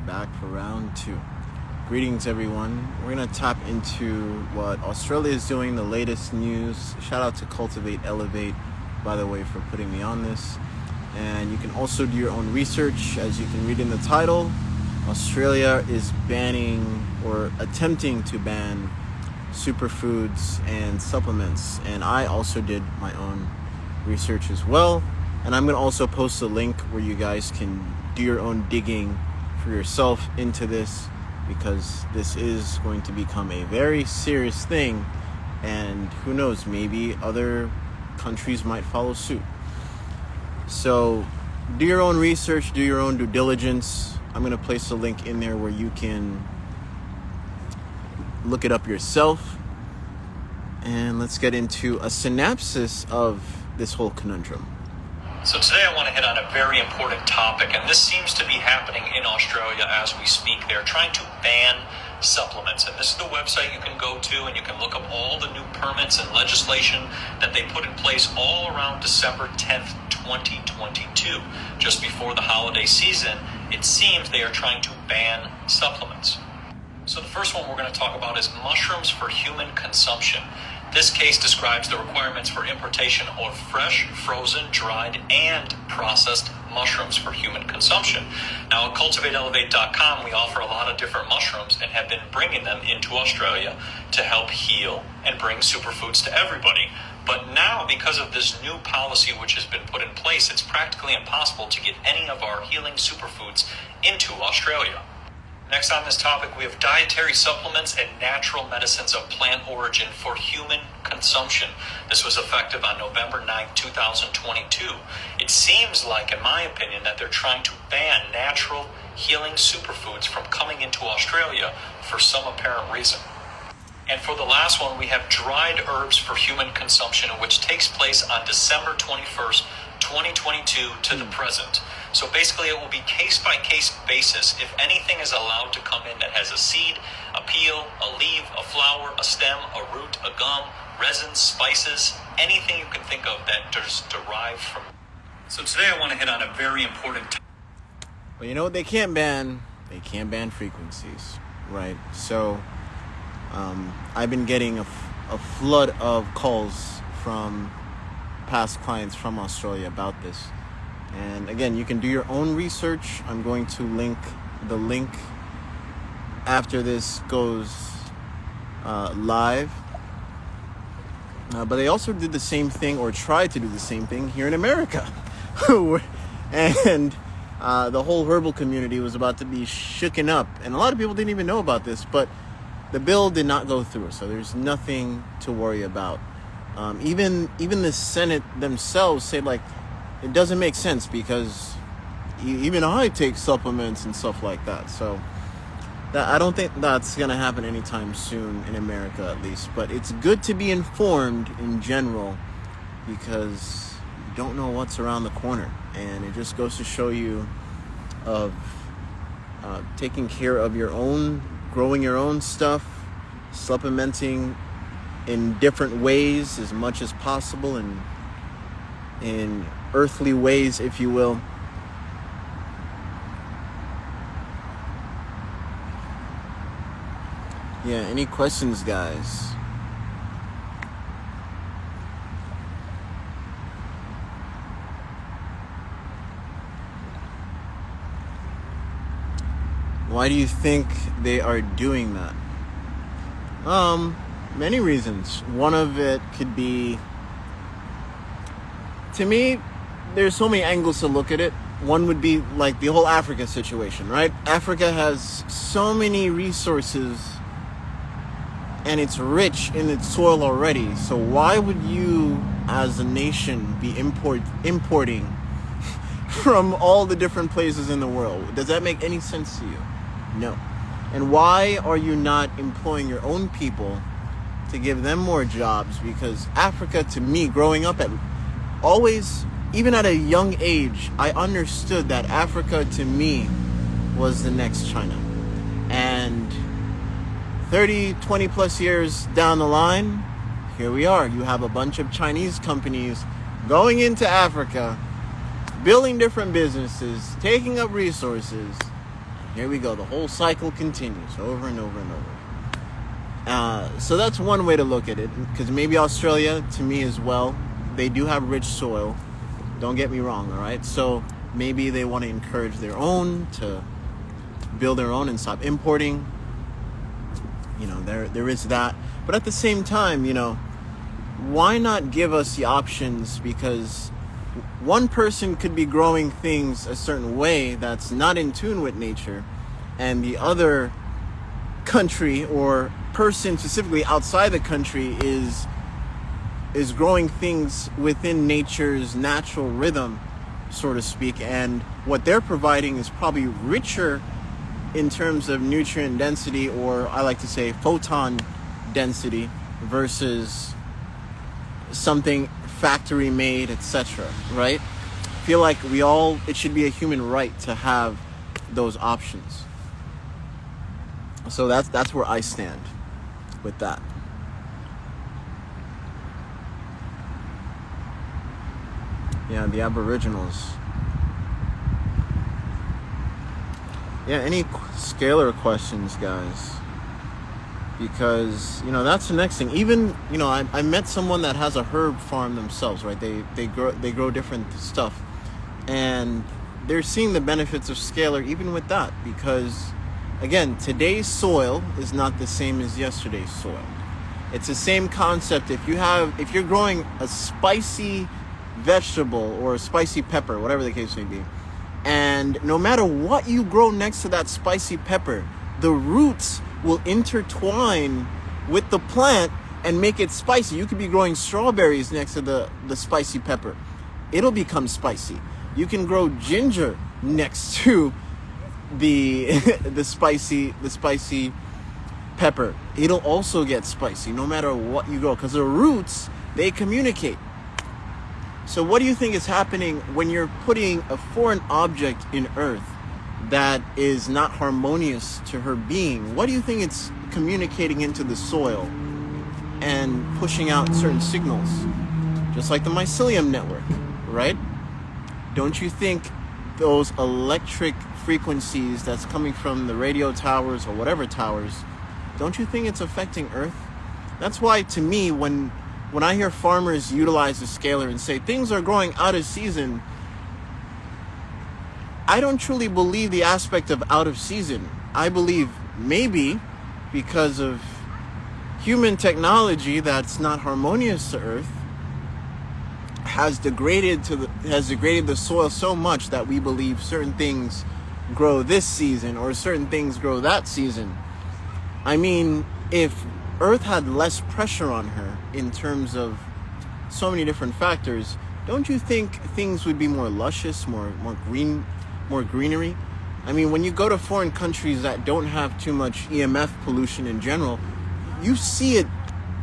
back for round 2. Greetings, everyone. We're going to tap into what Australia is doing, the latest news. Shout out to Cultivate Elevate, by the way, for putting me on this. And you can also do your own research. As you can read in the title, Australia is banning or attempting to ban superfoods and supplements. And I also did my own research as well. And I'm going to also post a link where you guys can do your own digging for yourself into this, because this is going to become a very serious thing. And who knows, maybe other countries might follow suit. So do your own research, do your own due diligence. I'm going to place a link in there where you can look it up yourself. And let's get into a synopsis of this whole conundrum. So today I want to hit on a very important topic, and this seems to be happening in Australia as we speak. They're trying to ban supplements, and this is the website you can go to, and you can look up all the new permits and legislation that they put in place all around December 10th, 2022. Just before the holiday season, it seems they are trying to ban supplements. So the first one we're going to talk about is mushrooms for human consumption. This case describes the requirements for importation of fresh, frozen, dried, and processed mushrooms for human consumption. Now, at cultivateelevate.com, we offer a lot of different mushrooms and have been bringing them into Australia to help heal and bring superfoods to everybody. But now, because of this new policy which has been put in place, it's practically impossible to get any of our healing superfoods into Australia. Next on this topic, we have dietary supplements and natural medicines of plant origin for human consumption. This was effective on November 9, 2022. It seems like, in my opinion, that they're trying to ban natural healing superfoods from coming into Australia for some apparent reason. And for the last one, we have dried herbs for human consumption, which takes place on December 21st, 2022 to the present. So basically, it will be case-by-case basis. If anything is allowed to come in that has a seed, a peel, a leaf, a flower, a stem, a root, a gum, resins, spices, anything you can think of that is derived from. So today I want to hit on a very important topic. Well, you know what they can't ban? They can't ban frequencies, right? So I've been getting a flood of calls from past clients from Australia about this. And again, you can do your own research. I'm going to link the link after this goes live. But they also did the same thing, or tried to do the same thing here in America. And the whole herbal community was about to be shooken up. And a lot of people didn't even know about this, but the bill did not go through. So there's nothing to worry about. Even the Senate themselves say, like, it doesn't make sense because even I take supplements and stuff like that. So I don't think that's going to happen anytime soon in America, at least. But it's good to be informed in general, because you don't know what's around the corner. And it just goes to show you of taking care of your own, growing your own stuff, supplementing in different ways as much as possible, and in earthly ways, if you will. Yeah, any questions, guys? Why do you think they are doing that? Many reasons. One of it could be, to me, there's so many angles to look at it. One would be like the whole Africa situation, right? Africa has so many resources and it's rich in its soil already. So why would you, as a nation, be importing from all the different places in the world? Does that make any sense to you? No. And why are you not employing your own people to give them more jobs? Because Africa, to me, growing up even at a young age, I understood that Africa, to me, was the next China. And 30, 20 plus years down the line, here we are. You have a bunch of Chinese companies going into Africa, building different businesses, taking up resources. Here we go. The whole cycle continues over and over and over. So that's one way to look at it, because maybe Australia, to me as well, they do have rich soil. Don't get me wrong, all right? So maybe they want to encourage their own, to build their own and stop importing. You know, there is that. But at the same time, you know, why not give us the options? Because one person could be growing things a certain way that's not in tune with nature, and the other country or person specifically outside the country is growing things within nature's natural rhythm, so to speak, and what they're providing is probably richer in terms of nutrient density, or I like to say photon density, versus something factory made, etc. Right? I feel like it should be a human right to have those options. So that's where I stand with that. Yeah, the Aboriginals. Yeah, any scalar questions, guys? Because, you know, that's the next thing. Even, you know, I met someone that has a herb farm themselves, right? They grow different stuff, and they're seeing the benefits of scalar even with that, because again, today's soil is not the same as yesterday's soil. It's the same concept. If you're growing a spicy vegetable or a spicy pepper, whatever the case may be, and no matter what you grow next to that spicy pepper, the roots will intertwine with the plant and make it spicy. You could be growing strawberries next to the spicy pepper. It'll become spicy. You can grow ginger next to the spicy pepper. It'll also get spicy no matter what you grow, because the roots, they communicate. So what do you think is happening when you're putting a foreign object in earth that is not harmonious to her being? What do you think it's communicating into the soil and pushing out certain signals? Just like the mycelium network, right? Don't you think those electric frequencies that's coming from the radio towers or whatever towers, don't you think it's affecting Earth? That's why, to me, when I hear farmers utilize the scalar and say things are growing out of season, I don't truly believe the aspect of out of season. I believe maybe because of human technology that's not harmonious to Earth has degraded the soil so much that we believe certain things grow this season or certain things grow that season. I mean, if Earth had less pressure on her in terms of so many different factors, don't you think things would be more luscious, more greenery? I mean, when you go to foreign countries that don't have too much EMF pollution in general, you see it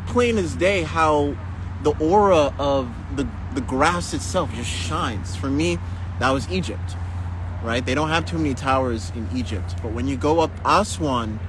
plain as day how the aura of the grass itself just shines. For me, that was Egypt, right? They don't have too many towers in Egypt, but when you go up Aswan,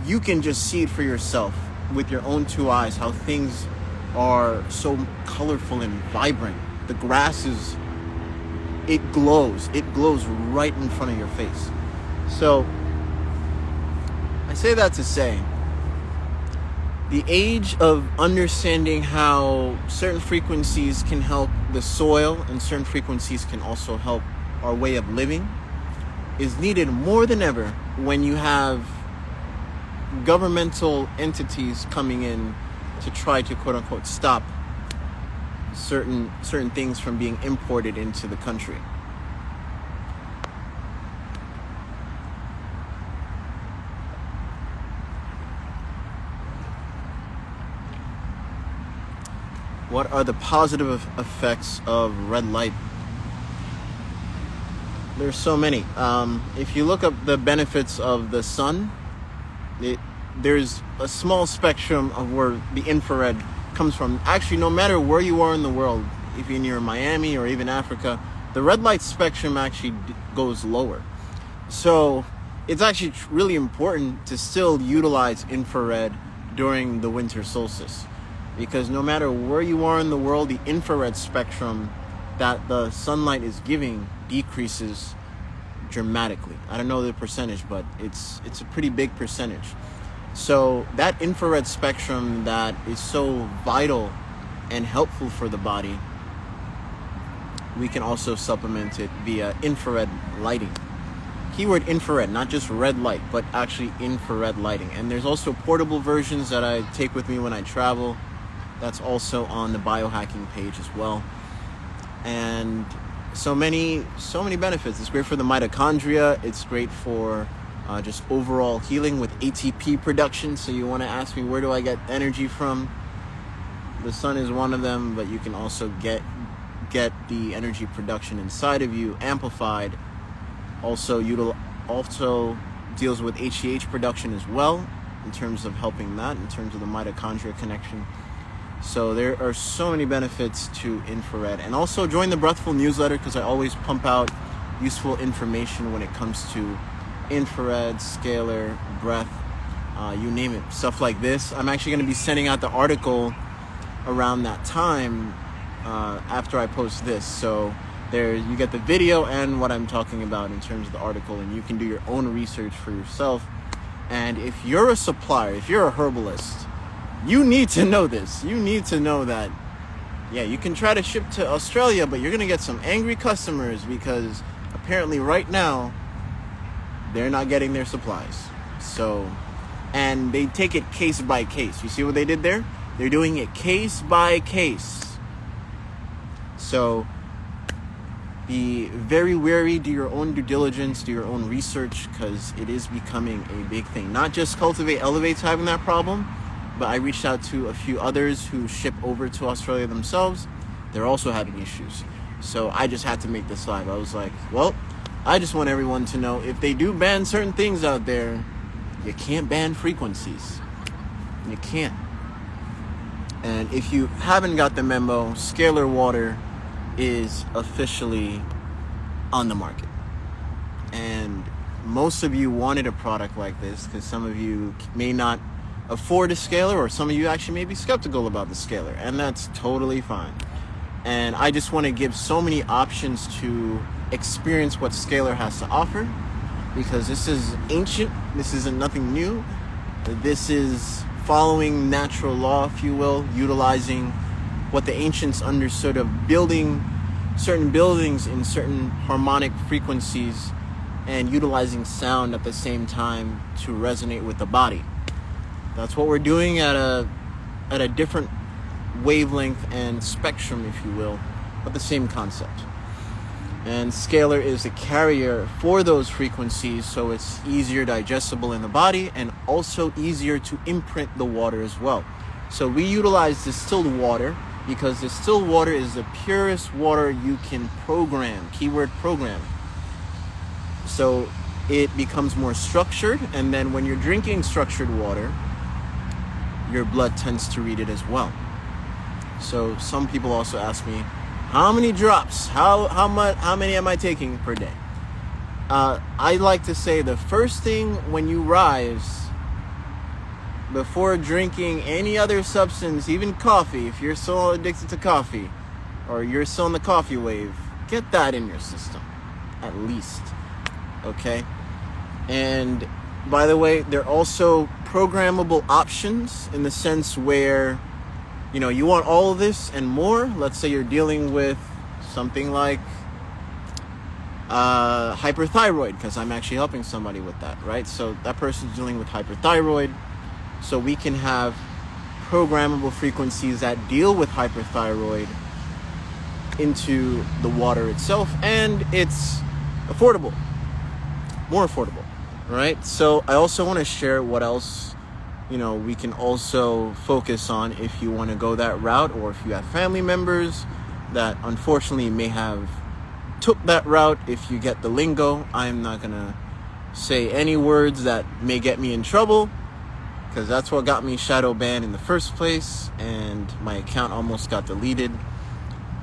you can just see it for yourself with your own two eyes, how things are so colorful and vibrant. The grass it glows right in front of your face. So I say that to say, the age of understanding how certain frequencies can help the soil and certain frequencies can also help our way of living is needed more than ever when you have governmental entities coming in to try to quote unquote stop certain things from being imported into the country. What are the positive effects of red light? There's so many. If you look up the benefits of the sun, there's a small spectrum of where the infrared comes from. Actually, no matter where you are in the world, if you're near Miami or even Africa, the red light spectrum actually goes lower. So it's actually really important to still utilize infrared during the winter solstice, because no matter where you are in the world, the infrared spectrum that the sunlight is giving decreases dramatically. I don't know the percentage, but it's a pretty big percentage. So that infrared spectrum that is so vital and helpful for the body, we can also supplement it via infrared lighting. Keyword infrared, not just red light, but actually infrared lighting. And there's also portable versions that I take with me when I travel. That's also on the biohacking page as well. And so many benefits. It's great for the mitochondria. It's great for just overall healing with ATP production. So you want to ask me, where do I get energy from? The sun is one of them, but you can also get the energy production inside of you amplified. Also deals with HGH production as well, in terms of helping that, in terms of the mitochondria connection. So there are so many benefits to infrared. And also join the Breathful newsletter, because I always pump out useful information when it comes to infrared, scalar, breath, you name it, stuff like this. I'm actually going to be sending out the article around that time after I post this. So there you get the video and what I'm talking about in terms of the article, and you can do your own research for yourself. And if you're a supplier, if you're a herbalist, you need to know this. You need to know that, yeah, you can try to ship to Australia, but you're going to get some angry customers because apparently right now they're not getting their supplies. So, and they take it case by case. You see what they did there? They're doing it case by case. So be very wary, do your own due diligence, do your own research, because it is becoming a big thing. Not just Cultivate Elevate's having that problem, but I reached out to a few others who ship over to Australia themselves. They're also having issues. So I just had to make this live. I was like, well, I just want everyone to know, if they do ban certain things out there, you can't ban frequencies. You can't. And if you haven't got the memo, Scalar Water is officially on the market. And most of you wanted a product like this because some of you may not afford a scalar, or some of you actually may be skeptical about the scalar, and that's totally fine. And I just want to give so many options to experience what scalar has to offer, because this is ancient, this isn't nothing new. This is following natural law, if you will, utilizing what the ancients understood of building certain buildings in certain harmonic frequencies and utilizing sound at the same time to resonate with the body. That's what we're doing at a different wavelength and spectrum, if you will, but the same concept. And scalar is a carrier for those frequencies, so it's easier digestible in the body and also easier to imprint the water as well. So we utilize distilled water because distilled water is the purest water you can program, keyword program. So it becomes more structured, and then when you're drinking structured water, your blood tends to read it as well. So some people also ask me, how many drops? How many am I taking per day? I like to say the first thing when you rise, before drinking any other substance, even coffee, if you're so addicted to coffee or you're still on the coffee wave, get that in your system, at least, okay? And by the way, there are also programmable options in the sense where, you know, you want all of this and more. Let's say you're dealing with something like hyperthyroid, because I'm actually helping somebody with that, right? So that person's dealing with hyperthyroid. So we can have programmable frequencies that deal with hyperthyroid into the water itself, and it's affordable, more affordable, right? So I also want to share what else, you know, we can also focus on if you want to go that route, or if you have family members that unfortunately may have took that route. If you get the lingo, I'm not going to say any words that may get me in trouble, because that's what got me shadow banned in the first place, and my account almost got deleted.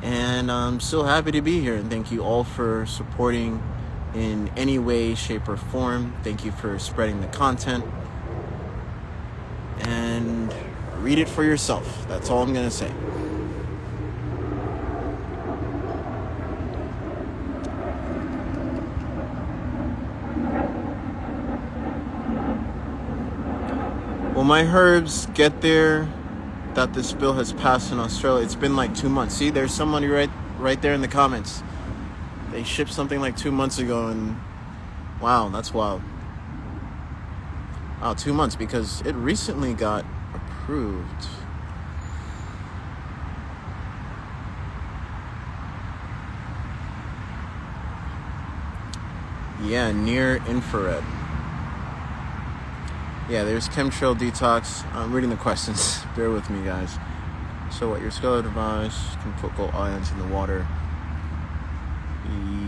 And I'm still happy to be here, and thank you all for supporting in any way, shape, or form. Thank you for spreading the content, and read it for yourself. That's all I'm gonna say. Will my herbs get there that this bill has passed in Australia? It's been like 2 months. See, there's somebody right there in the comments. They shipped something like 2 months ago, and wow, that's wild. Wow, 2 months, because it recently got approved. Yeah, near infrared. Yeah, there's chemtrail detox. I'm reading the questions. Bear with me, guys. So what, your skeletal device can put gold ions in the water.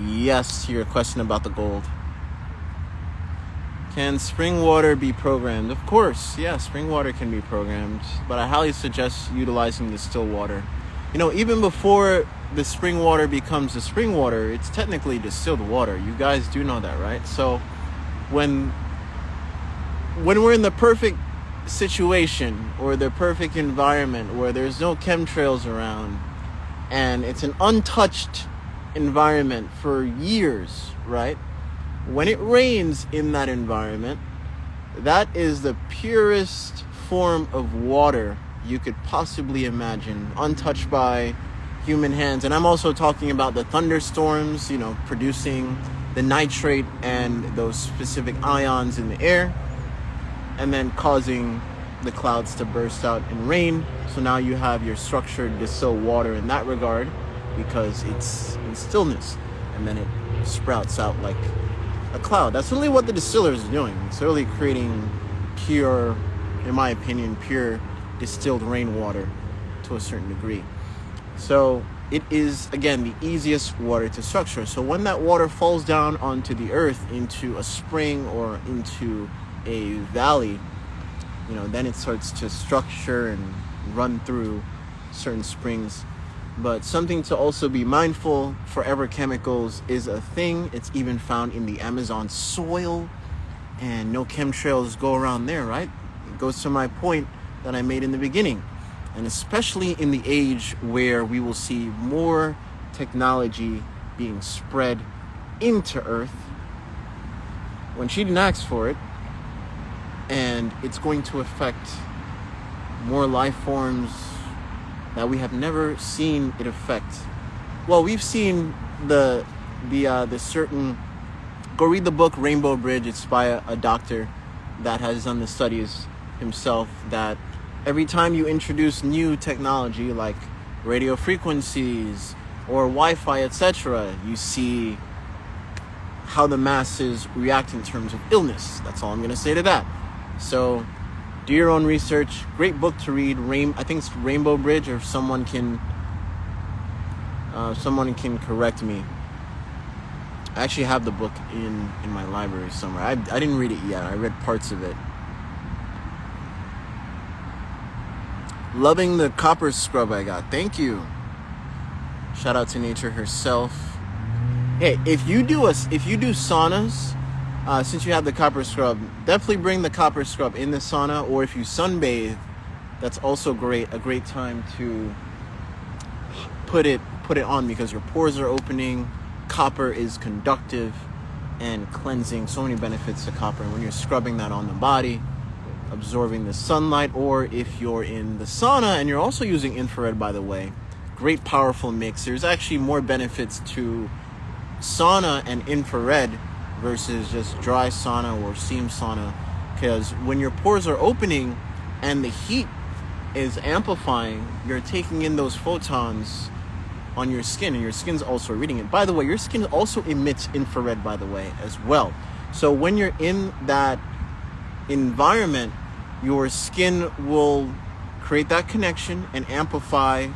Yes, to your question about the gold. Can spring water be programmed? Of course, yeah, spring water can be programmed, but I highly suggest utilizing distilled water. You know, even before the spring water becomes the spring water, it's technically distilled water. You guys do know that, right? So when we're in the perfect situation or the perfect environment where there's no chemtrails around and it's an untouched environment for years, right? When it rains in that environment, that is the purest form of water you could possibly imagine, untouched by human hands. And I'm also talking about the thunderstorms, you know, producing the nitrate and those specific ions in the air, and then causing the clouds to burst out in rain. So now you have your structured distilled water in that regard, because it's in stillness, and then it sprouts out like a cloud. That's really what the distiller is doing. It's really creating pure, in my opinion, pure distilled rainwater to a certain degree. So it is, again, the easiest water to structure. So when that water falls down onto the earth, into a spring or into a valley, you know, then it starts to structure and run through certain springs. But something to also be mindful, forever chemicals is a thing. It's even found in the Amazon soil, and no chemtrails go around there, right? It goes to my point that I made in the beginning. And especially in the age where we will see more technology being spread into Earth when she didn't ask for it, and it's going to affect more life forms that we have never seen it affect. Well, we've seen the certain. Go read the book Rainbow Bridge. It's by a doctor that has done the studies himself, that every time you introduce new technology like radio frequencies or Wi-Fi, etc., you see how the masses react in terms of illness. That's all I'm going to say to that. So do your own research. Great book to read. I think it's Rainbow Bridge, or someone can correct me. I actually have the book in my library somewhere. I didn't read it yet. I read parts of it. Loving the copper scrub I got. Thank you. Shout out to nature herself. Hey, if you do saunas, since you have the copper scrub, definitely bring the copper scrub in the sauna. Or if you sunbathe, that's also great. A great time to put it on, because your pores are opening. Copper is conductive and cleansing. So many benefits to copper. And when you're scrubbing that on the body, absorbing the sunlight, or if you're in the sauna and you're also using infrared, by the way, great powerful mix. There's actually more benefits to sauna and infrared versus just dry sauna or steam sauna, because when your pores are opening and the heat is amplifying, you're taking in those photons on your skin, and your skin's also reading it. By the way, your skin also emits infrared, by the way, as well. So when you're in that environment, your skin will create that connection and amplify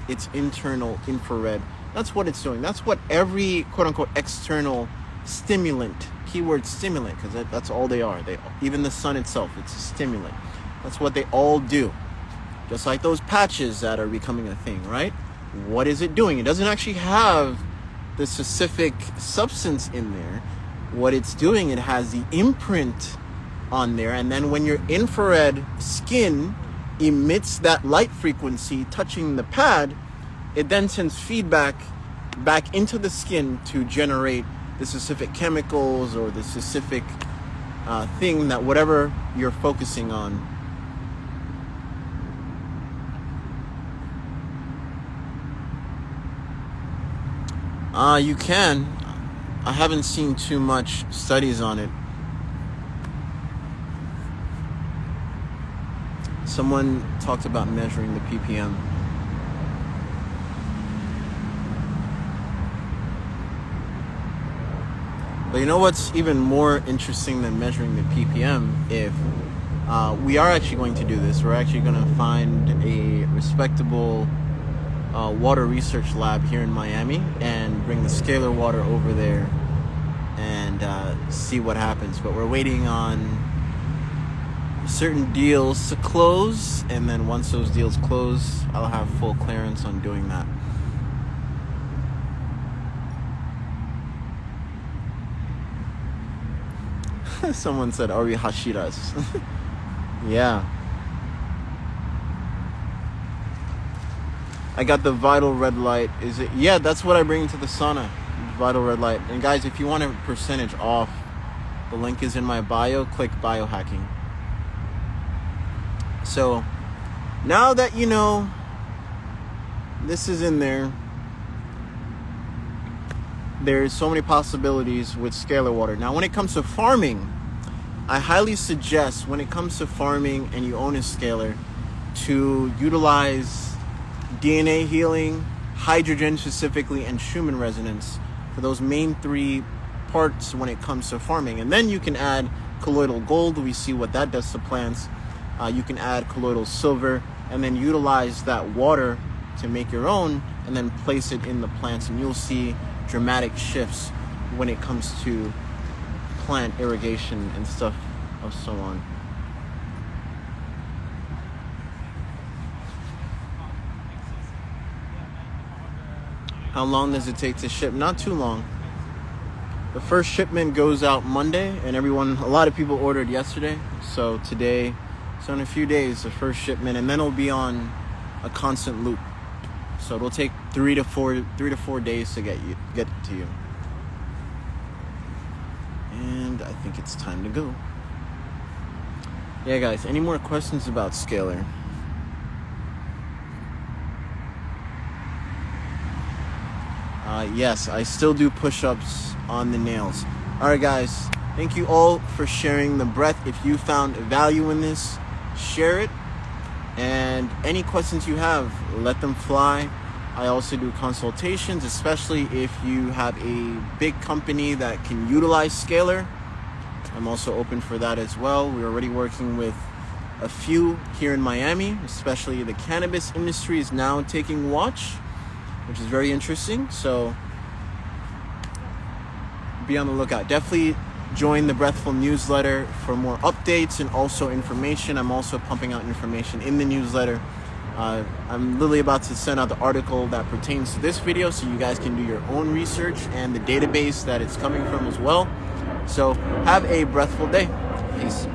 its internal infrared. That's what it's doing. That's what every quote-unquote external stimulant, keyword stimulant, because that's all they are. Even the sun itself, it's a stimulant. That's what they all do. Just like those patches that are becoming a thing, right? What is it doing? It doesn't actually have the specific substance in there. What it's doing, it has the imprint on there, and then when your infrared skin emits that light frequency touching the pad, it then sends feedback back into the skin to generate the specific chemicals or the specific thing that whatever you're focusing on You can. I haven't seen too much studies on it. Someone talked about measuring the ppm. But you know what's even more interesting than measuring the ppm? If we are actually going to do this, we're actually going to find a respectable water research lab here in Miami and bring the scalar water over there and see what happens. But we're waiting on certain deals to close, and then once those deals close, I'll have full clearance on doing that. Someone said, are we Hashiras? Yeah. I got the Vital Red Light. Is it? Yeah, that's what I bring to the sauna. Vital Red Light. And guys, if you want a percentage off, the link is in my bio. Click biohacking. So now that you know this is in there, there's so many possibilities with scalar water. Now, when it comes to farming, I highly suggest, when it comes to farming and you own a scalar, to utilize DNA healing, hydrogen specifically, and Schumann resonance for those main three parts when it comes to farming. And then you can add colloidal gold. We see what that does to plants. You can add colloidal silver and then utilize that water to make your own and then place it in the plants, and you'll see dramatic shifts when it comes to plant irrigation and stuff of so on. How long does it take to ship? Not too long. The first shipment goes out Monday, and a lot of people ordered yesterday. So today, so in a few days, the first shipment, and then it'll be on a constant loop. So it'll take 3 to 4 days to get to you. And I think it's time to go. Yeah, guys, any more questions about scalar? Yes, I still do push-ups on the nails. All right, guys, thank you all for sharing the breath. If you found value in this, share it. And any questions you have, let them fly. I also do consultations, especially if you have a big company that can utilize scalar. I'm also open for that as well. We're already working with a few here in Miami, especially the cannabis industry is now taking watch, which is very interesting. So be on the lookout. Definitely join the Breathful newsletter for more updates and also information. I'm also pumping out information in the newsletter. I'm literally about to send out the article that pertains to this video so you guys can do your own research and the database that it's coming from as well. So have a breathful day. Peace.